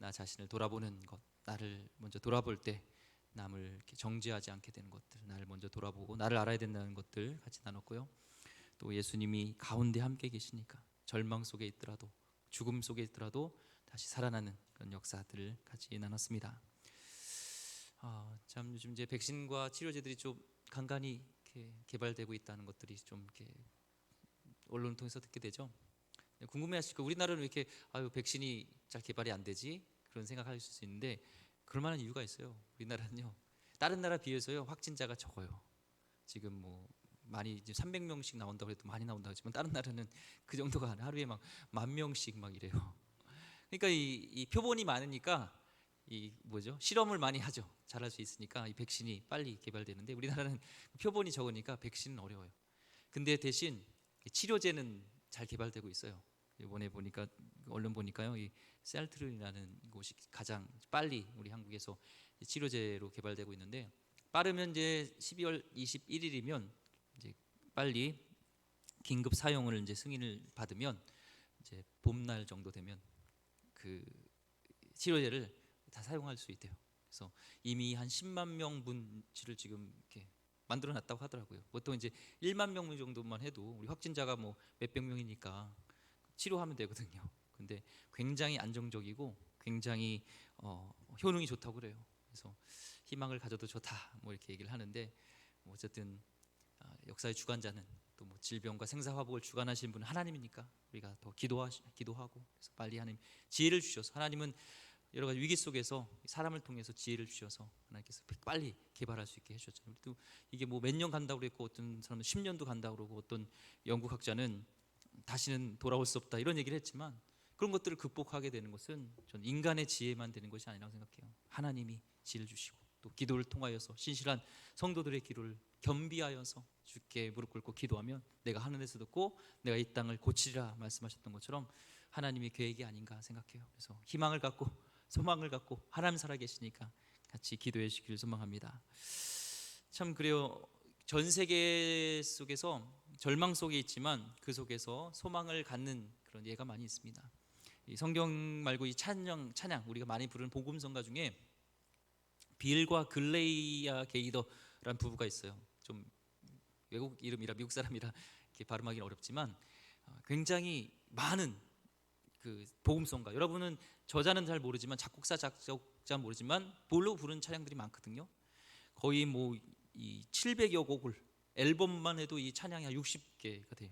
나 자신을 돌아보는 것, 나를 먼저 돌아볼 때 남을 이렇게 정죄하지 않게 되는 것들, 나를 먼저 돌아보고 나를 알아야 된다는 것들 같이 나눴고요. 또 예수님이 가운데 함께 계시니까 절망 속에 있더라도 죽음 속에 있더라도 다시 살아나는 그런 역사들을 같이 나눴습니다. 참 요즘 이제 백신과 치료제들이 좀 간간히 이렇게 개발되고 있다는 것들이 좀 이렇게 언론을 통해서 듣게 되죠. 궁금해하실 거, 우리나라는 왜 이렇게 백신이 잘 개발이 안 되지? 그런 생각하실 수 있는데 그럴 만한 이유가 있어요. 우리나라는요, 다른 나라 비해서요 확진자가 적어요. 지금 뭐 많이 이제 300명씩 나온다고 해도 많이 나온다고 하지만 다른 나라는 그 정도가 아니라 하루에 막 10,000명씩 막 이래요. 그러니까 이 표본이 많으니까 이 뭐죠? 실험을 많이 하죠. 잘할 수 있으니까 이 백신이 빨리 개발되는데 우리나라는 표본이 적으니까 백신은 어려워요. 근데 대신 치료제는 잘 개발되고 있어요. 이번에 보니까 언론 보니까요, 이 셀트린이라는 곳이 가장 빨리 우리 한국에서 치료제로 개발되고 있는데 빠르면 이제 12월 21일이면 이제 빨리 긴급 사용을 이제 승인을 받으면 이제 봄날 정도 되면 그 치료제를 다 사용할 수 있대요. 그래서 이미 한 10만 명 분치를 지금 이렇게 만들어 놨다고 하더라고요. 보통 이제 1만 명 정도만 해도 우리 확진자가 뭐 몇백 명이니까 치료하면 되거든요. 근데 굉장히 안정적이고 굉장히 효능이 좋다고 그래요. 그래서 희망을 가져도 좋다 뭐 이렇게 얘기를 하는데 뭐 어쨌든 역사의 주관자는 또 뭐 질병과 생사화복을 주관하시는 분은 하나님이니까 우리가 더 기도하고 그래서 빨리 하나님 지혜를 주셔서, 하나님은 여러 가지 위기 속에서 사람을 통해서 지혜를 주셔서 하나님께서 빨리 개발할 수 있게 해주셨죠. 또 이게 뭐 몇 년 간다고 그랬고 어떤 사람은 10년도 간다고 그러고 어떤 연구학자는 다시는 돌아올 수 없다 이런 얘기를 했지만 그런 것들을 극복하게 되는 것은 저는 인간의 지혜만 되는 것이 아니라고 생각해요. 하나님이 지혜를 주시고 또 기도를 통하여서 신실한 성도들의 기도를 겸비하여서 주께 무릎 꿇고 기도하면 내가 하늘에서 듣고 내가 이 땅을 고치리라 말씀하셨던 것처럼 하나님의 계획이 아닌가 생각해요. 그래서 희망을 갖고 소망을 갖고 하나님 살아계시니까 같이 기도해 주시기를 소망합니다. 참 그래요. 전 세계 속에서 절망 속에 있지만 그 속에서 소망을 갖는 그런 예가 많이 있습니다. 이 성경 말고 이 찬양 우리가 많이 부르는 복음성가 중에 빌과 글레이아 게이더라는 부부가 있어요. 좀 외국 이름이라 미국 사람이라 이렇게 발음하기는 어렵지만 굉장히 많은 그 복음성가, 여러분은 저자는 잘 모르지만 작곡자 작곡자 모르지만 볼로 부른 찬양들이 많거든요. 거의 뭐 이 700여 곡을 앨범만 해도 이 찬양이 한 60개가 돼요.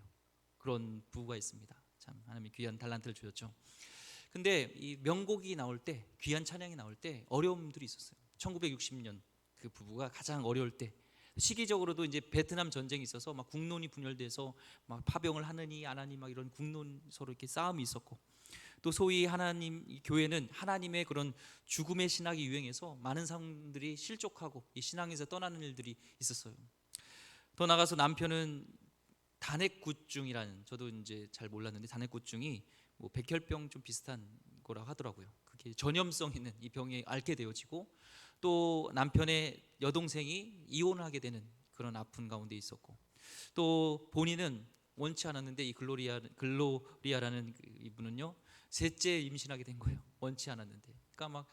그런 부부가 있습니다. 참 하나님이 귀한 달란트를 주셨죠. 근데 이 명곡이 나올 때, 귀한 찬양이 나올 때 어려움들이 있었어요. 1960년 그 부부가 가장 어려울 때, 시기적으로도 이제 베트남 전쟁이 있어서 막 국론이 분열돼서 막 파병을 하느니 안 하니 막 이런 국론 서로 이렇게 싸움이 있었고, 또 소위 하나님 교회는 하나님의 그런 죽음의 신학이 유행해서 많은 사람들이 실족하고 이 신앙에서 떠나는 일들이 있었어요. 더 나가서 남편은 단핵구증이라는, 저도 이제 잘 몰랐는데 단핵구증이 뭐 백혈병 좀 비슷한 거라고 하더라고요. 그게 전염성 있는 이 병에 앓게 되어지고 또 남편의 여동생이 이혼을 하게 되는 그런 아픈 가운데 있었고, 또 본인은 원치 않았는데 이 글로리아라는 이분은요 셋째 임신하게 된 거예요. 원치 않았는데. 그러니까 막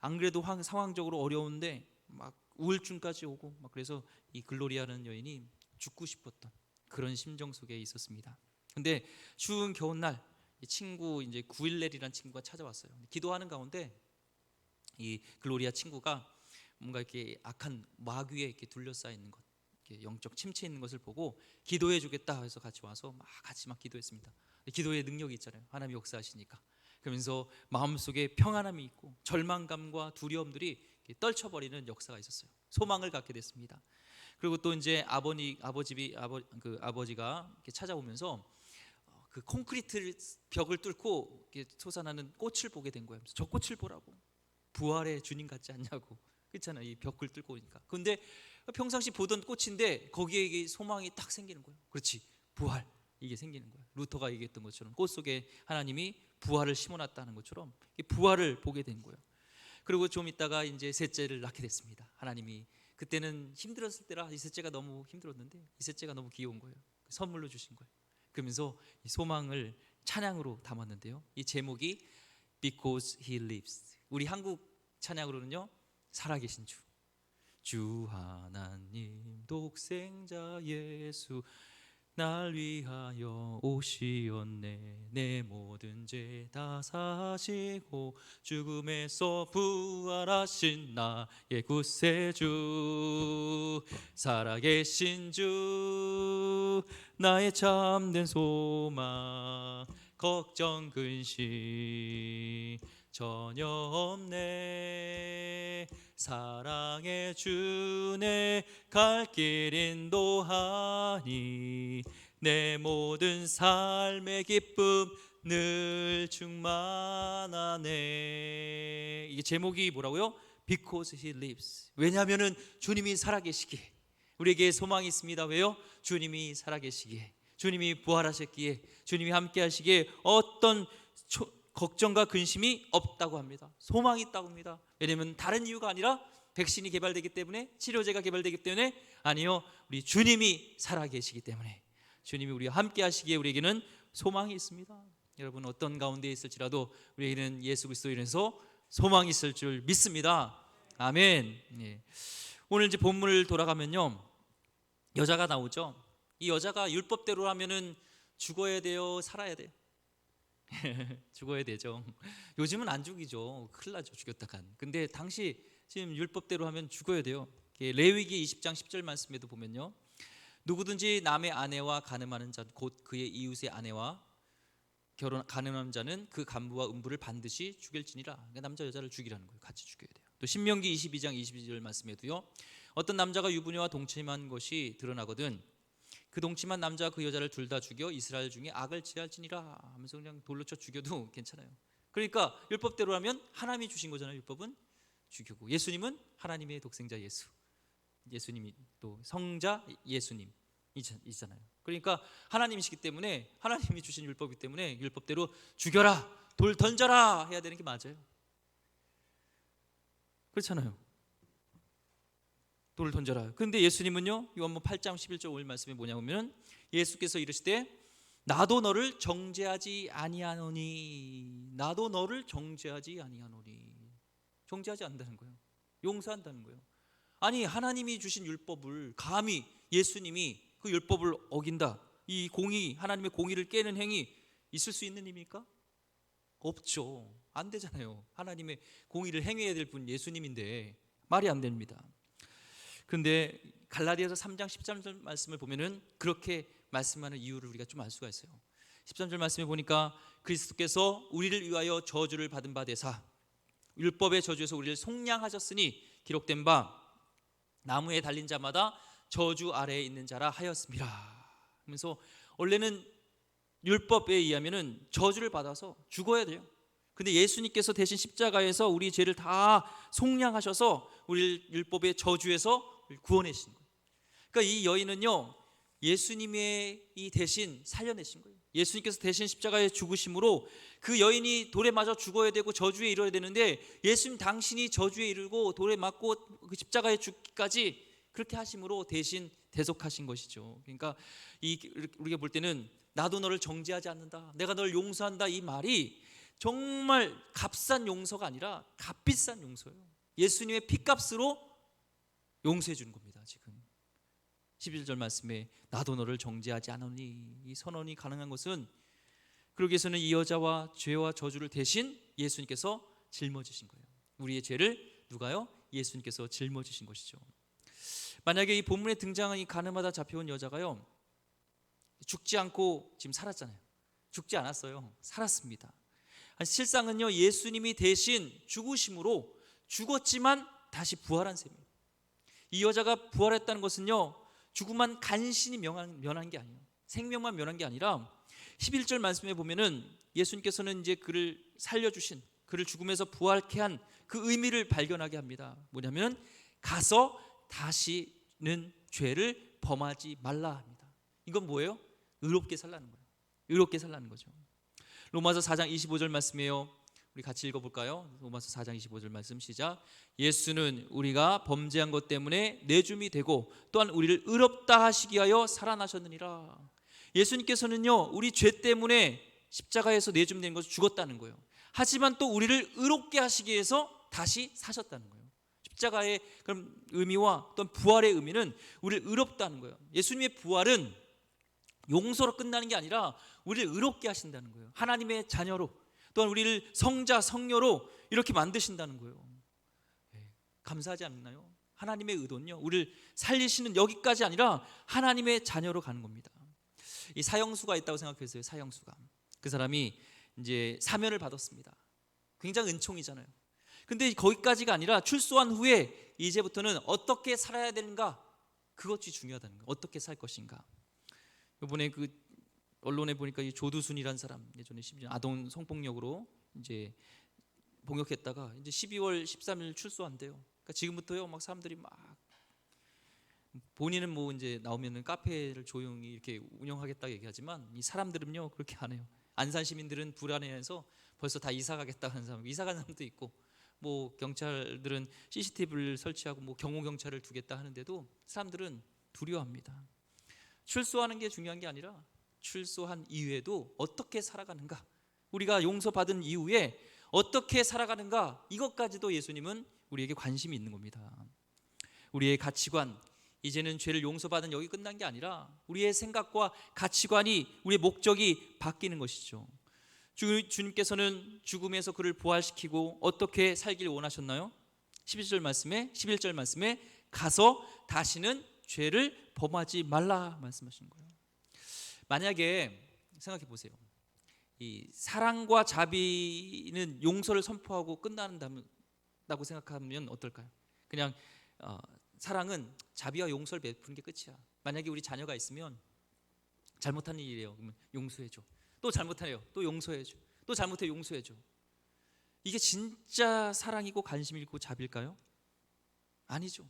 안 그래도 상황적으로 어려운데 막 우울증까지 오고 막, 그래서 이 글로리아라는 여인이 죽고 싶었던 그런 심정 속에 있었습니다. 근데 추운 겨울날 이 친구 이제 구일렐이라는 친구가 찾아왔어요. 기도하는 가운데 이 글로리아 친구가 뭔가 이렇게 악한 마귀에 이렇게 둘러싸여 있는 것, 이렇게 영적 침체 있는 것을 보고 기도해 주겠다 해서 같이 와서 막 같이 막 기도했습니다. 기도의 능력이 있잖아요. 하나님이 역사하시니까. 그러면서 마음속에 평안함이 있고 절망감과 두려움들이 떨쳐버리는 역사가 있었어요. 소망을 갖게 됐습니다. 그리고 또 이제 아버지가 이렇게 찾아오면서 그 콘크리트 벽을 뚫고 솟아나는 꽃을 보게 된 거예요. 저 꽃을 보라고, 부활의 주님 같지 않냐고. 그렇잖아요. 이 벽을 뚫고 오니까. 근데 평상시 보던 꽃인데 거기에 이게 소망이 딱 생기는 거예요. 그렇지, 부활, 이게 생기는 거예요. 루터가 얘기했던 것처럼 꽃 속에 하나님이 부활을 심어놨다는 것처럼 부활을 보게 된 거예요. 그리고 좀 있다가 이제 셋째를 낳게 됐습니다. 하나님이 그때는 힘들었을 때라 이 셋째가 너무 힘들었는데 이 셋째가 너무 귀여운 거예요. 선물로 주신 거예요. 그러면서 이 소망을 찬양으로 담았는데요, 이 제목이 Because He Lives, 우리 한국 찬양으로는요, 살아계신 주, 주 하나님 독생자 예수 날 위하여 오시었네. 내 모든 죄 다 사시고 죽음에서 부활하신 나의 구세주, 살아계신 주 나의 참된 소망, 걱정 근심 전혀 없네. 사랑의 주네 갈 길 인도하니 내 모든 삶의 기쁨 늘 충만하네. 이게 제목이 뭐라고요? Because He lives. 왜냐하면은 주님이 살아계시기에 우리에게 소망이 있습니다. 왜요? 주님이 살아계시기에, 주님이 부활하셨기에, 주님이 함께하시기에 어떤 걱정과 근심이 없다고 합니다. 소망이 있다고 합니다. 왜냐하면 다른 이유가 아니라 백신이 개발되기 때문에, 치료제가 개발되기 때문에, 아니요, 우리 주님이 살아계시기 때문에, 주님이 우리와 함께 하시기에 우리에게는 소망이 있습니다. 여러분 어떤 가운데 있을지라도 우리에게는 예수 그리스도로 인해서 소망이 있을 줄 믿습니다. 아멘. 예. 오늘 이제 본문을 돌아가면요, 여자가 나오죠. 이 여자가 율법대로 하면은 죽어야 돼요, 살아야 돼요? 죽어야 되죠. 요즘은 안 죽이죠. 큰일 나죠, 죽였다간. 근데 당시 지금 율법대로 하면 죽어야 돼요. 레위기 20장 10절 말씀에도 보면요, 누구든지 남의 아내와 간음하는 자, 곧 그의 이웃의 아내와 간음하는 자는 그 간부와 음부를 반드시 죽일지니라. 그러니까 남자 여자를 죽이라는 거예요. 같이 죽여야 돼요. 또 신명기 22장 22절 말씀에도요, 어떤 남자가 유부녀와 동침한 것이 드러나거든 그 동침한 남자 그 여자를 둘 다 죽여 이스라엘 중에 악을 지랄지니라 하면서 그냥 돌로 쳐 죽여도 괜찮아요. 그러니까 율법대로 하면 하나님이 주신 거잖아요. 율법은 죽이고, 예수님은 하나님의 독생자 예수, 예수님이 또 성자 예수님 있잖아요. 그러니까 하나님이시기 때문에, 하나님이 주신 율법이기 때문에 율법대로 죽여라, 돌 던져라 해야 되는 게 맞아요. 그렇잖아요. 돌을 던져라. 그런데 예수님은요, 요한복음 8장 11절 5절 말씀에 뭐냐면, 예수께서 이르시되 나도 너를 정죄하지 아니하노니, 나도 너를 정죄하지 아니하노니. 정죄하지 않는다는 거예요. 용서한다는 거예요. 아니, 하나님이 주신 율법을 감히 예수님이 그 율법을 어긴다, 이 공의, 하나님의 공의를 깨는 행위 있을 수 있는 일입니까? 없죠. 안 되잖아요. 하나님의 공의를 행해야 될 분 예수님인데 말이 안 됩니다. 그런데 갈라디아서 3장 13절 말씀을 보면은 그렇게 말씀하는 이유를 우리가 좀 알 수가 있어요. 13절 말씀에 보니까 그리스도께서 우리를 위하여 저주를 받은 바 되사 율법의 저주에서 우리를 속량하셨으니 기록된 바 나무에 달린 자마다 저주 아래에 있는 자라 하였습니다. 그래서 원래는 율법에 의하면은 저주를 받아서 죽어야 돼요. 근데 예수님께서 대신 십자가에서 우리 죄를 다 속량하셔서 우리를 율법의 저주에서 구원하신 거예요. 그러니까 이 여인은요, 예수님의 이 대신 살려내신 거예요. 예수님께서 대신 십자가에 죽으심으로 그 여인이 돌에 맞아 죽어야 되고 저주에 이르러야 되는데, 예수님 당신이 저주에 이르고 돌에 맞고 그 십자가에 죽기까지 그렇게 하심으로 대신 대속하신 것이죠. 그러니까 우리가 볼 때는 나도 너를 정죄하지 않는다, 내가 너를 용서한다, 이 말이 정말 값싼 용서가 아니라 값비싼 용서예요. 예수님의 피값으로 용서해 주는 겁니다. 지금 11절 말씀에 나도 너를 정죄하지 않으니, 이 선언이 가능한 것은, 그러기 위해서는 이 여자와 죄와 저주를 대신 예수님께서 짊어지신 거예요. 우리의 죄를 누가요? 예수님께서 짊어지신 것이죠. 만약에 이 본문에 등장한 이 가늠하다 잡혀온 여자가요, 죽지 않고 지금 살았잖아요. 죽지 않았어요. 살았습니다. 실상은요, 예수님이 대신 죽으심으로 죽었지만 다시 부활한 셈이에요. 이 여자가 부활했다는 것은요, 죽음만 간신히 면한 게 아니에요. 생명만 면한 게 아니라 11절 말씀에 보면은 예수님께서는 이제 그를 살려주신, 그를 죽음에서 부활케 한 그 의미를 발견하게 합니다. 뭐냐면 가서 다시는 죄를 범하지 말라 합니다. 이건 뭐예요? 의롭게 살라는 거예요. 의롭게 살라는 거죠. 로마서 4장 25절 말씀이에요. 우리 같이 읽어볼까요? 로마서 4장 25절 말씀 시작. 예수는 우리가 범죄한 것 때문에 내줌이 되고 또한 우리를 의롭다 하시기 위하여 살아나셨느니라. 예수님께서는요, 우리 죄 때문에 십자가에서 내줌된 것을 죽었다는 거예요. 하지만 또 우리를 의롭게 하시기 위해서 다시 사셨다는 거예요. 십자가의 그런 의미와 또한 부활의 의미는 우리를 의롭다는 거예요. 예수님의 부활은 용서로 끝나는 게 아니라 우리를 의롭게 하신다는 거예요. 하나님의 자녀로, 또한 우리를 성자 성녀로 이렇게 만드신다는 거예요. 감사하지 않나요? 하나님의 의도는요, 우리를 살리시는 여기까지 아니라 하나님의 자녀로 가는 겁니다. 이 사형수가 있다고 생각했어요. 사형수가. 그 사람이 이제 사면을 받았습니다. 굉장히 은총이잖아요. 근데 거기까지가 아니라 출소한 후에 이제부터는 어떻게 살아야 되는가, 그것이 중요하다는 거예요. 어떻게 살 것인가. 이번에 그 언론에 보니까 이 조두순이라는 사람, 예전에 아동 성폭력으로 이제 복역했다가 이제 12월 13일 출소한대요. 그러니까 지금부터요, 막 사람들이 막 본인은 뭐 이제 나오면은 카페를 조용히 이렇게 운영하겠다 얘기하지만 이 사람들은요 그렇게 안 해요. 안산 시민들은 불안해해서 벌써 다 이사 가겠다 하는 사람, 이사 간 사람도 있고, 뭐 경찰들은 CCTV를 설치하고 뭐 경호 경찰을 두겠다 하는데도 사람들은 두려워합니다. 출소하는 게 중요한 게 아니라 출소한 이후에도 어떻게 살아가는가, 우리가 용서받은 이후에 어떻게 살아가는가, 이것까지도 예수님은 우리에게 관심이 있는 겁니다. 우리의 가치관, 이제는 죄를 용서받은 여기 끝난 게 아니라 우리의 생각과 가치관이, 우리의 목적이 바뀌는 것이죠. 주님께서는 죽음에서 그를 부활시키고 어떻게 살길 원하셨나요? 11절 말씀에 가서 다시는 죄를 범하지 말라 말씀하시는 거예요. 만약에 생각해 보세요. 이 사랑과 자비는 용서를 선포하고 끝난다고 생각하면 어떨까요? 그냥 사랑은 자비와 용서를 베푸는 게 끝이야. 만약에 우리 자녀가 있으면 잘못한 일이에요. 그러면 용서해줘. 또 잘못하네요. 또 용서해줘. 또 잘못해 용서해줘. 이게 진짜 사랑이고 관심이고 자비일까요? 아니죠.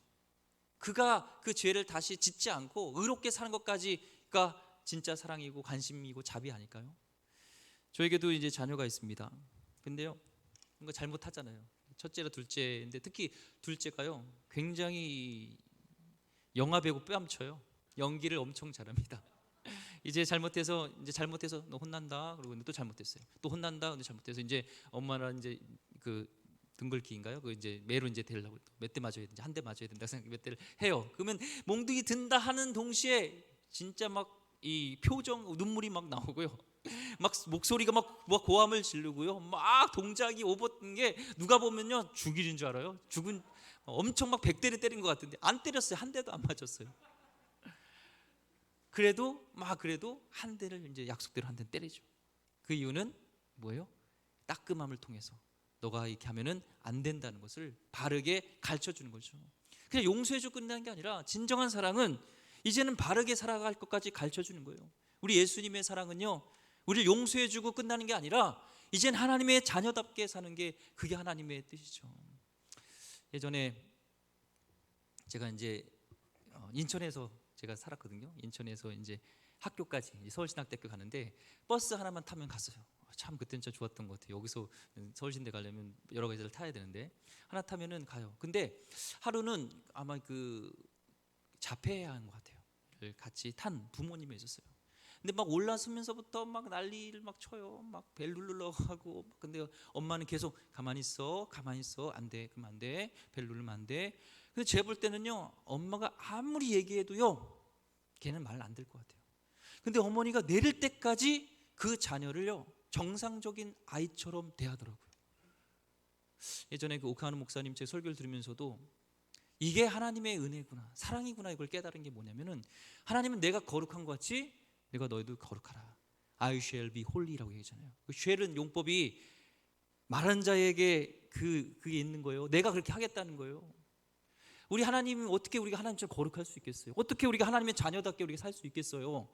그가 그 죄를 다시 짓지 않고 의롭게 사는 것까지가 진짜 사랑이고 관심이고 자비 아닐까요? 저에게도 이제 자녀가 있습니다. 근데요, 뭔가 잘못하잖아요. 첫째라 둘째인데 특히 둘째가요, 굉장히 영화 배우 뺨쳐요. 연기를 엄청 잘합니다. 이제 잘못해서 너 혼난다. 그러고 또 잘못했어요. 또 혼난다. 근데 잘못해서 이제 엄마랑 이제 그 등글기인가요? 그 이제 매로 이제 되려고 몇 대 맞아야 된다. 한 대 맞아야 된다 생각 몇 대를 해요. 그러면 몽둥이 든다 하는 동시에 진짜 막 이 표정, 눈물이 막 나오고요. 막 목소리가 막 고함을 지르고요. 막 동작이 오버된 게 누가 보면요 죽이는 줄 알아요. 죽은 엄청 막 100대를 때린 것 같은데 안 때렸어요. 한 대도 안 맞았어요. 그래도 한 대를 이제 약속대로 한 대 때리죠. 그 이유는 뭐예요? 따끔함을 통해서 너가 이렇게 하면은 안 된다는 것을 바르게 가르쳐 주는 거죠. 그냥 용서해주고 끝나는 게 아니라 진정한 사랑은 이제는 바르게 살아갈 것까지 가르쳐 주는 거예요. 우리 예수님의 사랑은요, 우리를 용서해주고 끝나는 게 아니라 이젠 하나님의 자녀답게 사는 게 그게 하나님의 뜻이죠. 예전에 제가 이제 인천에서 제가 살았거든요. 인천에서 이제 학교까지 서울신학대학교 가는데 버스 하나만 타면 갔어요. 참 그때는 진짜 좋았던 것 같아요. 여기서 서울신대 가려면 여러 가지를 타야 되는데 하나 타면은 가요. 근데 하루는 아마 그 자폐한 것 같아요. 같이 탄 부모님이 있었어요. 근데 막 올라서면서부터 막 난리를 막 쳐요. 막 벨 누르려고 하고. 근데 엄마는 계속 가만히 있어, 안 돼, 그러면 안 돼, 벨 누르면 안 돼. 근데 제가 볼 때는요, 엄마가 아무리 얘기해도요, 걔는 말 안 들 것 같아요. 근데 어머니가 내릴 때까지 그 자녀를요, 정상적인 아이처럼 대하더라고요. 예전에 그 오카노 목사님 제 설교를 들으면서도 이게 하나님의 은혜구나, 사랑이구나, 이걸 깨달은 게 뭐냐면은 하나님은 내가 거룩한 것 같이 내가 너희도 거룩하라. I shall be holy라고 얘기하잖아요. 그 shall은 용법이 말하는 자에게 그게 있는 거예요. 내가 그렇게 하겠다는 거예요. 우리 하나님은 어떻게 우리가 하나님처럼 거룩할 수 있겠어요? 어떻게 우리가 하나님의 자녀답게 우리가 살 수 있겠어요?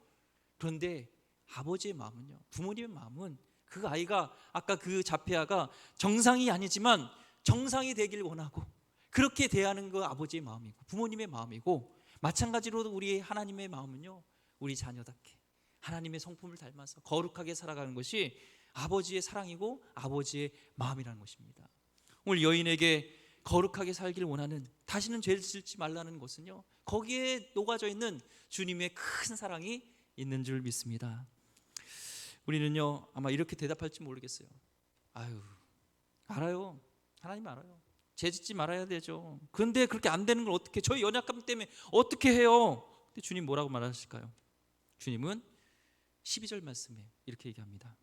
그런데 아버지의 마음은요, 부모님의 마음은 그 아이가 아까 그 자폐아가 정상이 아니지만 정상이 되길 원하고 그렇게 대하는 거 아버지의 마음이고 부모님의 마음이고, 마찬가지로 우리 하나님의 마음은요, 우리 자녀답게 하나님의 성품을 닮아서 거룩하게 살아가는 것이 아버지의 사랑이고 아버지의 마음이라는 것입니다. 오늘 여인에게 거룩하게 살기를 원하는, 다시는 죄를 짓지 말라는 것은요, 거기에 녹아져 있는 주님의 큰 사랑이 있는 줄 믿습니다. 우리는요 아마 이렇게 대답할지 모르겠어요. 아유, 알아요. 하나님 알아요. 죄짓지 말아야 되죠. 그런데 그렇게 안 되는 걸 어떻게, 저희 연약감 때문에 어떻게 해요? 근데 주님 뭐라고 말하실까요? 주님은 12절 말씀에 이렇게 얘기합니다.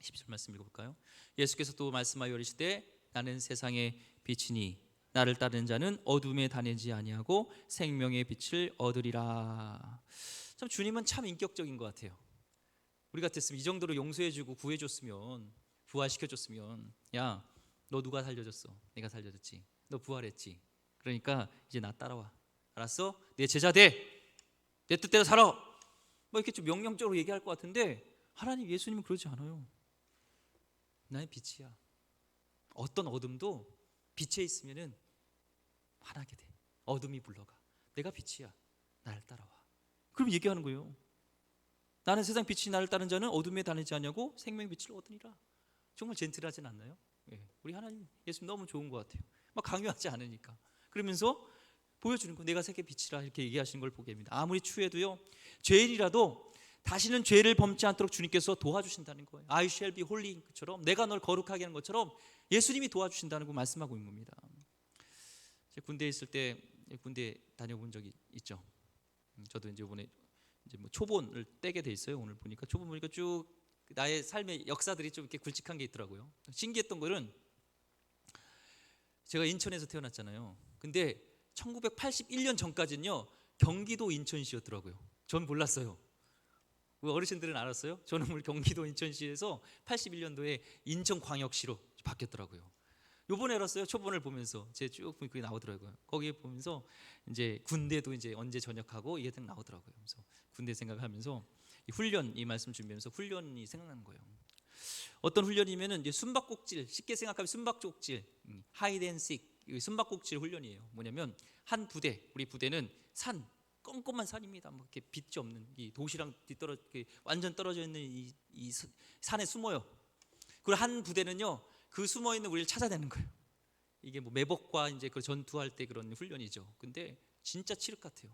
12절 말씀 읽어볼까요? 예수께서 또 말씀하여 이르시되 나는 세상의 빛이니 나를 따르는 자는 어둠에 다니지 아니하고 생명의 빛을 얻으리라. 참 주님은 참 인격적인 것 같아요. 우리 같았으면 이 정도로 용서해주고 구해줬으면, 부활시켜줬으면, 야 너 누가 살려줬어? 내가 살려줬지. 너 부활했지. 그러니까 이제 나 따라와. 알았어? 내 제자 돼. 내 뜻대로 살아. 뭐 이렇게 좀 명령적으로 얘기할 것 같은데 하나님, 예수님은 그러지 않아요. 나의 빛이야. 어떤 어둠도 빛에 있으면은 환하게 돼. 어둠이 물러가. 내가 빛이야. 나를 따라와. 그럼 얘기하는 거예요. 나는 세상 빛이 나를 따른 자는 어둠에 다니지 않냐고 생명의 빛을 얻으리라. 정말 젠틀하진 않나요? 예. 우리 하나님, 예수님 너무 좋은 것 같아요. 막 강요하지 않으니까. 그러면서 보여주는 거, 내가 세계 빛이라 이렇게 얘기하시는 걸 보게 됩니다. 아무리 추해도요, 죄인이라도 다시는 죄를 범치 않도록 주님께서 도와주신다는 거예요. I shall be holy 것처럼, 내가 널 거룩하게 하는 것처럼 예수님이 도와주신다는 거 말씀하고 있는 겁니다. 제가 군대에 있을 때, 군대 다녀본 적이 있죠. 저도 이제 이번에 이제 뭐 초본을 떼게 돼 있어요. 오늘 보니까 초본 보니까 쭉 나의 삶의 역사들이 좀 이렇게 굵직한 게 있더라고요. 신기했던 거는, 제가 인천에서 태어났잖아요. 근데 1981년 전까지는요 경기도 인천시였더라고요. 전 몰랐어요. 어르신들은 알았어요? 저는 오늘 경기도 인천시에서 81년도에 인천광역시로 바뀌었더라고요. 요번에 알았어요. 초본을 보면서 제 쭉 그게 나오더라고요. 거기에 보면서 이제 군대도 이제 언제 전역하고 이게 딱 나오더라고요. 그래서 군대 생각하면서 이 훈련, 이 말씀 준비하면서 훈련이 생각나는 거예요. 어떤 훈련이면은 이제 숨바꼭질, 쉽게 생각하면 숨바꼭질, 하이드앤식, 숨바꼭질 훈련이에요. 뭐냐면 한 부대, 우리 부대는 산, 껌껌한 산입니다. 뭐 이렇게 빛이 없는, 이 도시랑 뒤떨어 완전 떨어져 있는 이 산에 숨어요. 그리고 한 부대는요 그 숨어 있는 우리를 찾아내는 거예요. 이게 뭐 매복과 이제 그 전투할 때 그런 훈련이죠. 근데 진짜 칠흑 같아요.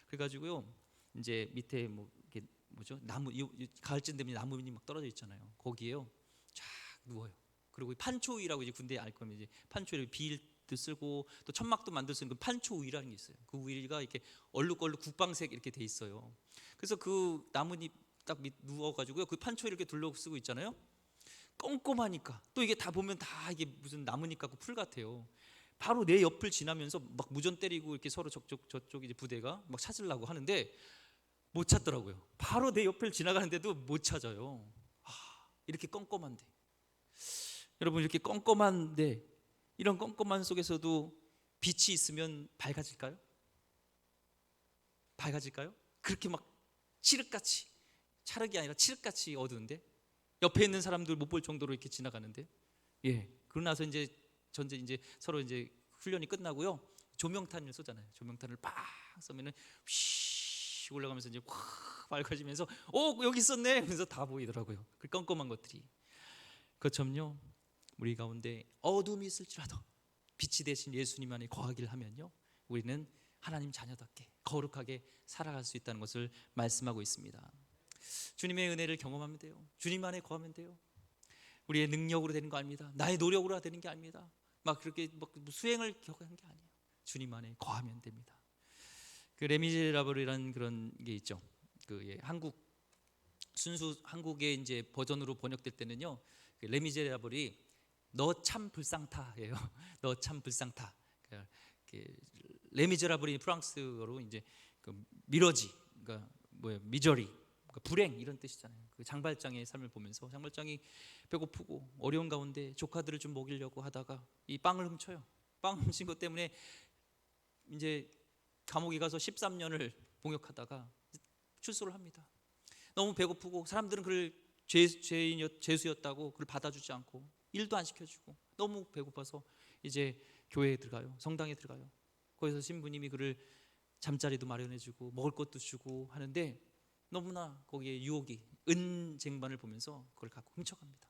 그래가지고요 이제 밑에 뭐 이렇게 뭐죠, 나무, 가을쯤 되면 나무잎이 막 떨어져 있잖아요. 거기에요 쫙 누워요. 그리고 판초위라고, 이제 군대에 알 거면 이제 판초위를 빌도 쓰고 또 천막도 만들 수 있는 그 판초위라는 게 있어요. 그 위가 이렇게 얼룩얼룩 국방색 이렇게 돼 있어요. 그래서 그 나뭇잎 딱 누워가지고요 그 판초위를 이렇게 둘러쓰고 있잖아요. 꼼꼼하니까 또 이게 다 보면 다 이게 무슨 나뭇잎 같고 풀 같아요. 바로 내 옆을 지나면서 막 무전 때리고 이렇게 서로 저쪽 이제 부대가 막 찾으려고 하는데 못 찾더라고요. 바로 내 옆을 지나가는데도 못 찾아요. 이렇게 껌껌한데, 여러분, 이렇게 껌껌한데 이런 껌껌한 속에서도 빛이 있으면 밝아질까요? 밝아질까요? 그렇게 막 칠흑같이, 찰흑이 아니라 칠흑같이 어두운데 옆에 있는 사람들 못 볼 정도로 이렇게 지나가는데, 예. 그러고 나서 이제 전제 이제 서로 이제 훈련이 끝나고요 조명탄을 쏘잖아요. 조명탄을 빡 쏘면은 휘 올라가면서 이제 확 밝아지면서 여기 있었네 하면서 다 보이더라고요. 그 껌껌한 것들이. 그처럼요 우리 가운데 어둠이 있을지라도 빛이 되신 예수님 안에 거하기를 하면요 우리는 하나님 자녀답게 거룩하게 살아갈 수 있다는 것을 말씀하고 있습니다. 주님의 은혜를 경험하면 돼요. 주님 안에 거하면 돼요. 우리의 능력으로 되는 거 아닙니다. 나의 노력으로 되는 게 아닙니다. 막 그렇게 막 수행을 겪는 게 아니에요. 주님 안에 거하면 됩니다. 그 레미제라블이라는 그런 게 있죠. 그 한국 순수 한국의 이제 버전으로 번역될 때는요, 그 레미제라블이 너 참 불쌍타예요. 너 참 불쌍타. 레미제라블이 프랑스어로 이제 그 미러지, 그러니까 뭐예요, 미저리, 그러니까 불행 이런 뜻이잖아요. 그 장발장의 삶을 보면서 장발장이 배고프고 어려운 가운데 조카들을 좀 먹이려고 하다가 이 빵을 훔쳐요. 빵 훔친 것 때문에 이제 감옥에 가서 13년을 봉역하다가 출소를 합니다. 너무 배고프고 사람들은 그를 죄수였다고 그를 받아주지 않고 일도 안 시켜주고 너무 배고파서 이제 교회에 들어가요. 성당에 들어가요. 거기서 신부님이 그를 잠자리도 마련해주고 먹을 것도 주고 하는데 너무나 거기에 유혹이, 은쟁반을 보면서 그걸 갖고 훔쳐갑니다.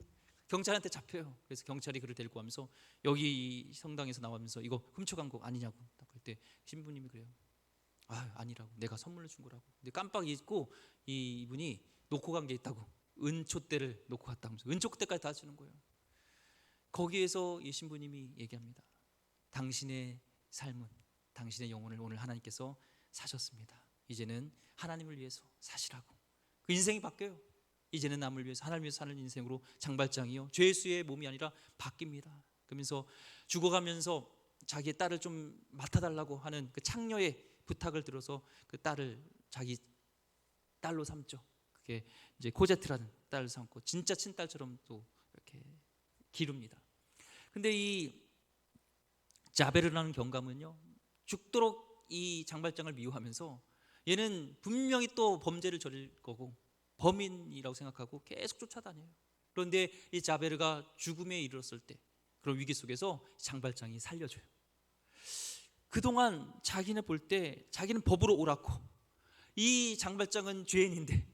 경찰한테 잡혀요. 그래서 경찰이 그를 데리고 가면서 여기 성당에서 나오면서 이거 훔쳐간 거 아니냐고. 그럴 때 신부님이 그래요. 아니라고. 내가 선물로 준 거라고. 근데 깜빡 잊고 이분이 놓고 간 게 있다고. 은촛대를 놓고 갔다면서 은촛대까지 다 주는 거예요. 거기에서 이 신부님이 얘기합니다. 당신의 삶은, 당신의 영혼을 오늘 하나님께서 사셨습니다. 이제는 하나님을 위해서 사시라고. 그 인생이 바뀌어요. 이제는 남을 위해서, 하나님을 위해서 사는 인생으로 장발장이요 죄수의 몸이 아니라 바뀝니다. 그러면서 죽어가면서 자기의 딸을 좀 맡아달라고 하는 그 창녀의 부탁을 들어서 그 딸을 자기 딸로 삼죠. 그게 이제 코제트라는 딸을 삼고 진짜 친딸처럼 또 이렇게 기릅니다. 근데 이 자베르라는 경감은요, 죽도록 이 장발장을 미워하면서 얘는 분명히 또 범죄를 저질 거고 범인이라고 생각하고 계속 쫓아다녀요. 그런데 이 자베르가 죽음에 이르렀을 때 그런 위기 속에서 장발장이 살려줘요. 그동안 자기는 볼 때 자기는 법으로 옳았고 이 장발장은 죄인인데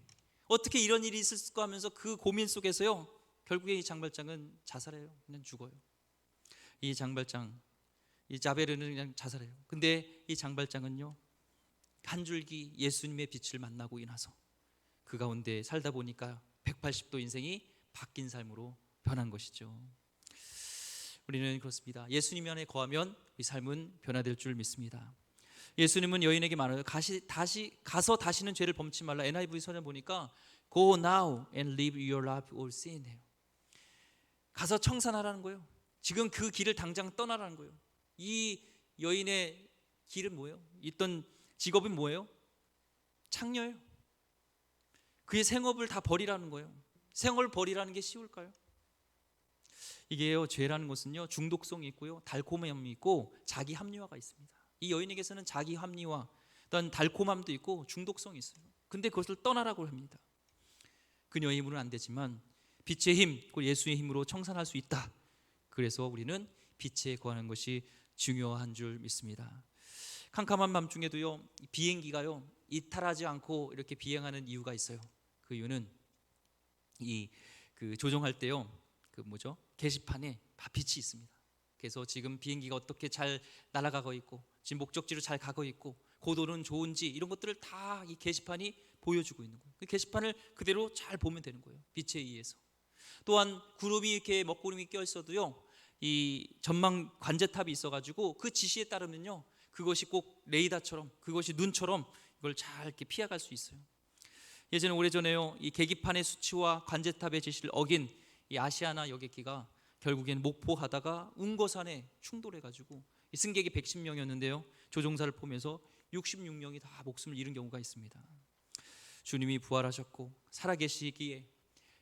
어떻게 이런 일이 있을까 하면서 그 고민 속에서요, 결국에 이 장발장은 자살해요. 그냥 죽어요. 이 장발장, 이 자베르는 그냥 자살해요. 근데 이 장발장은요, 한 줄기 예수님의 빛을 만나고 인하서 그 가운데 살다 보니까 180도 인생이 바뀐 삶으로 변한 것이죠. 우리는 그렇습니다. 예수님 안에 거하면 이 삶은 변화될 줄 믿습니다. 예수님은 여인에게 말해요. 가서 다시는 죄를 범치 말라. NIV 선을 보니까 Go now and live your life all sin 해요. 가서 청산하라는 거예요. 지금 그 길을 당장 떠나라는 거예요. 이 여인의 길은 뭐예요? 있던 직업은 뭐예요? 창녀예요. 그의 생업을 다 버리라는 거예요. 생업을 버리라는 게 쉬울까요? 이게요, 죄라는 것은요, 중독성이 있고요, 달콤함이 있고 자기 합리화가 있습니다. 이 여인에게서는 자기 합리화, 어떤 달콤함도 있고 중독성이 있어요. 근데 그것을 떠나라고 합니다. 그녀의 힘으로는 안 되지만 빛의 힘, 예수의 힘으로 청산할 수 있다. 그래서 우리는 빛에 거하는 것이 중요한 줄 믿습니다. 캄캄한 밤중에도요, 비행기가요 이탈하지 않고 이렇게 비행하는 이유가 있어요. 그 이유는 그 조종할 때요, 게시판에 다 빛이 있습니다. 그래서 지금 비행기가 어떻게 잘 날아가고 있고 지금 목적지로 잘 가고 있고 고도는 좋은지 이런 것들을 다 이 게시판이 보여주고 있는 거예요. 그 게시판을 그대로 잘 보면 되는 거예요. 빛에 의해서. 또한 구름이 이렇게 먹구름이 껴 있어도요, 이 전망 관제탑이 있어가지고 그 지시에 따르면요, 그것이 꼭 레이더처럼, 그것이 눈처럼 이걸 잘 이렇게 피해갈 수 있어요. 예전에 오래전에요, 이 계기판의 수치와 관제탑의 지시를 어긴 이 아시아나 여객기가 결국엔 목포하다가 운거산에 충돌해가지고 이 승객이 110명이었는데요, 조종사를 포함해서 66명이 다 목숨을 잃은 경우가 있습니다. 주님이 부활하셨고 살아계시기에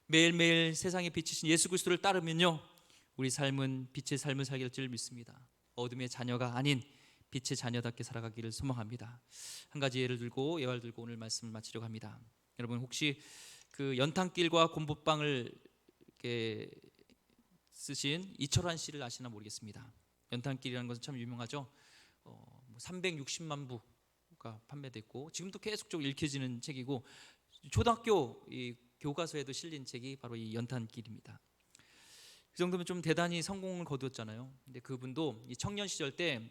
매일매일 세상에 비치신 예수 그리스도를 따르면요, 우리 삶은 빛의 삶을 살게 될 줄 믿습니다. 어둠의 자녀가 아닌 빛의 자녀답게 살아가기를 소망합니다. 한 가지 예를 들고 예화를 들고 오늘 말씀을 마치려고 합니다. 여러분 혹시 그 연탄길과 곰보빵을 이렇게 쓰신 이철환 씨를 아시나 모르겠습니다. 연탄길이라는 것은 참 유명하죠. 360만 부가 판매됐고 지금도 계속적으로 읽혀지는 책이고 초등학교 이 교과서에도 실린 책이 바로 이 연탄길입니다. 그 정도면 좀 대단히 성공을 거두었잖아요. 근데 그분도 이 청년 시절 때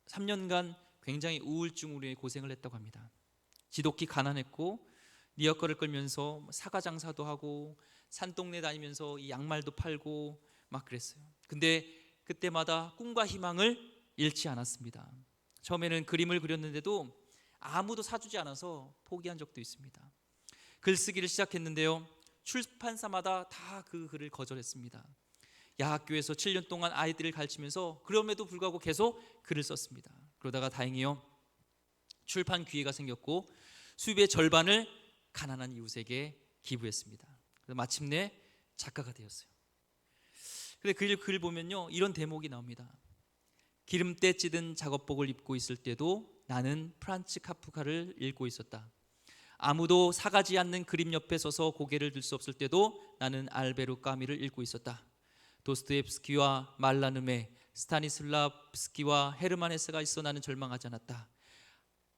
3년간 굉장히 우울증으로 고생을 했다고 합니다. 지독히 가난했고 리어커를 끌면서 사과 장사도 하고 산동네 다니면서 이 양말도 팔고 막 그랬어요. 근데 그때마다 꿈과 희망을 잃지 않았습니다. 처음에는 그림을 그렸는데도 아무도 사주지 않아서 포기한 적도 있습니다. 글쓰기를 시작했는데요, 출판사마다 다 그 글을 거절했습니다. 야학교에서 7년 동안 아이들을 가르치면서 그럼에도 불구하고 계속 글을 썼습니다. 그러다가 다행히요, 출판 기회가 생겼고 수입의 절반을 가난한 이웃에게 기부했습니다. 그래서 마침내 작가가 되었어요. 근데 그 글 보면요, 이런 대목이 나옵니다. 기름때 찌든 작업복을 입고 있을 때도 나는 프란츠 카프카를 읽고 있었다. 아무도 사가지 않는 그림 옆에 서서 고개를 들 수 없을 때도 나는 알베르 까미를 읽고 있었다. 도스토옙스키와 말라누메, 스타니슬라브스키와 헤르만 헤세가 있어 나는 절망하지 않았다.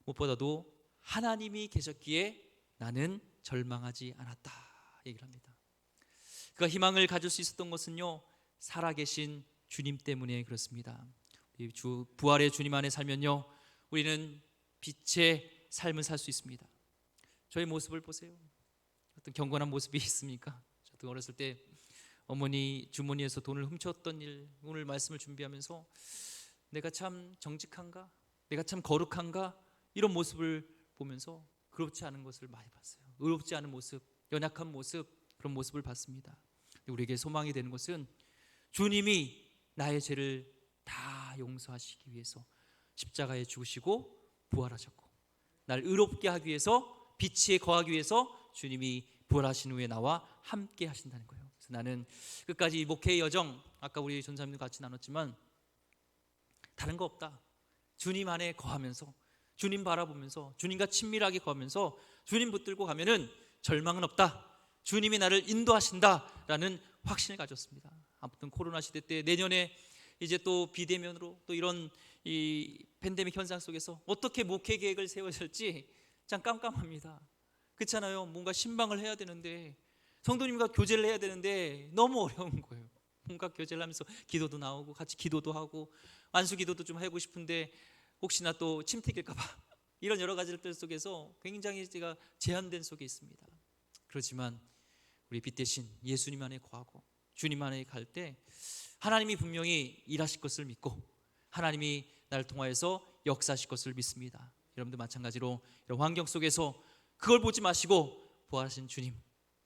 무엇보다도 하나님이 계셨기에 나는 절망하지 않았다 얘기를 합니다. 그가 희망을 가질 수 있었던 것은요, 살아계신 주님 때문에 그렇습니다. 부활의 주님 안에 살면요, 우리는 빛의 삶을 살 수 있습니다. 저의 모습을 보세요. 어떤 경건한 모습이 있습니까? 저도 어렸을 때 어머니 주머니에서 돈을 훔쳤던 일, 오늘 말씀을 준비하면서 내가 참 정직한가? 내가 참 거룩한가? 이런 모습을 보면서 그렇지 않은 것을 많이 봤어요. 의롭지 않은 모습, 연약한 모습, 그런 모습을 봤습니다. 우리에게 소망이 되는 것은 주님이 나의 죄를 다 용서하시기 위해서 십자가에 죽으시고 부활하셨고, 날 의롭게 하기 위해서, 빛에 거하기 위해서 주님이 부활하신 후에 나와 함께 하신다는 거예요. 그래서 나는 끝까지 이 목회의 여정, 아까 우리 전사님도 같이 나눴지만 다른 거 없다. 주님 안에 거하면서, 주님 바라보면서, 주님과 친밀하게 거하면서 주님 붙들고 가면은 절망은 없다. 주님이 나를 인도하신다라는 확신을 가졌습니다. 아무튼 코로나 시대 때 내년에 이제 또 비대면으로 또 이런 이 팬데믹 현상 속에서 어떻게 목회 계획을 세워야 할지 참 깜깜합니다. 그렇잖아요. 뭔가 신방을 해야 되는데, 성도님과 교제를 해야 되는데 너무 어려운 거예요. 뭔가 교제를 하면서 기도도 나오고 같이 기도도 하고 안수 기도도 좀 하고 싶은데 혹시나 또 침튀길까 봐 이런 여러 가지들 속에서 굉장히 제가 제한된 속에 있습니다. 그렇지만 우리 빛 대신 예수님 안에 거하고 주님 안에 갈 때 하나님이 분명히 일하실 것을 믿고 하나님이 나를 통하여서 역사하실 것을 믿습니다. 여러분도 마찬가지로 이런 환경 속에서 그걸 보지 마시고 부활하신 주님,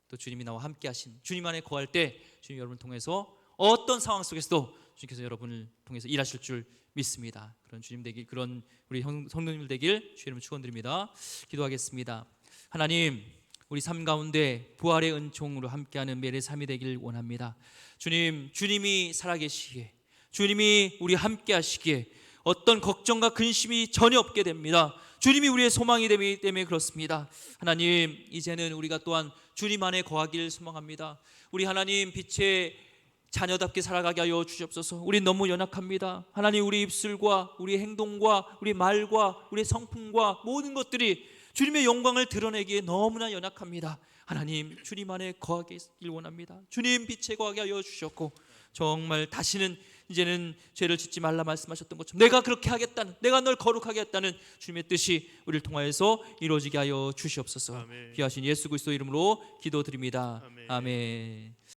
또 주님이 나와 함께 하신 주님 안에 거할 때 주님 여러분을 통해서 어떤 상황 속에서도 주님께서 여러분을 통해서 일하실 줄 믿습니다. 그런 주님 되길, 그런 우리 성도님들 되길 주의 이름으로 축원드립니다. 기도하겠습니다. 하나님, 우리 삶 가운데 부활의 은총으로 함께하는 매일의 삶이 되길 원합니다. 주님, 주님이 살아계시기에, 주님이 우리 함께 하시기에 어떤 걱정과 근심이 전혀 없게 됩니다. 주님이 우리의 소망이 되기 때문에 그렇습니다. 하나님, 이제는 우리가 또한 주님 안에 거하기를 소망합니다. 우리 하나님 빛의 자녀답게 살아가게 하여 주시옵소서. 우리 너무 연약합니다. 하나님, 우리 입술과 우리 행동과 우리 말과 우리 성품과 모든 것들이 주님의 영광을 드러내기에 너무나 연약합니다. 하나님, 주님 안에 거하길 원합니다. 주님 빛에 거하게 하여 주셨고, 정말 다시는 이제는 죄를 짓지 말라 말씀하셨던 것처럼 내가 그렇게 하겠다는, 내가 널 거룩하게 했다는 주님의 뜻이 우리를 통하여서 이루어지게 하여 주시옵소서. 아멘. 귀하신 예수 그리스도 이름으로 기도드립니다. 아멘. 아멘.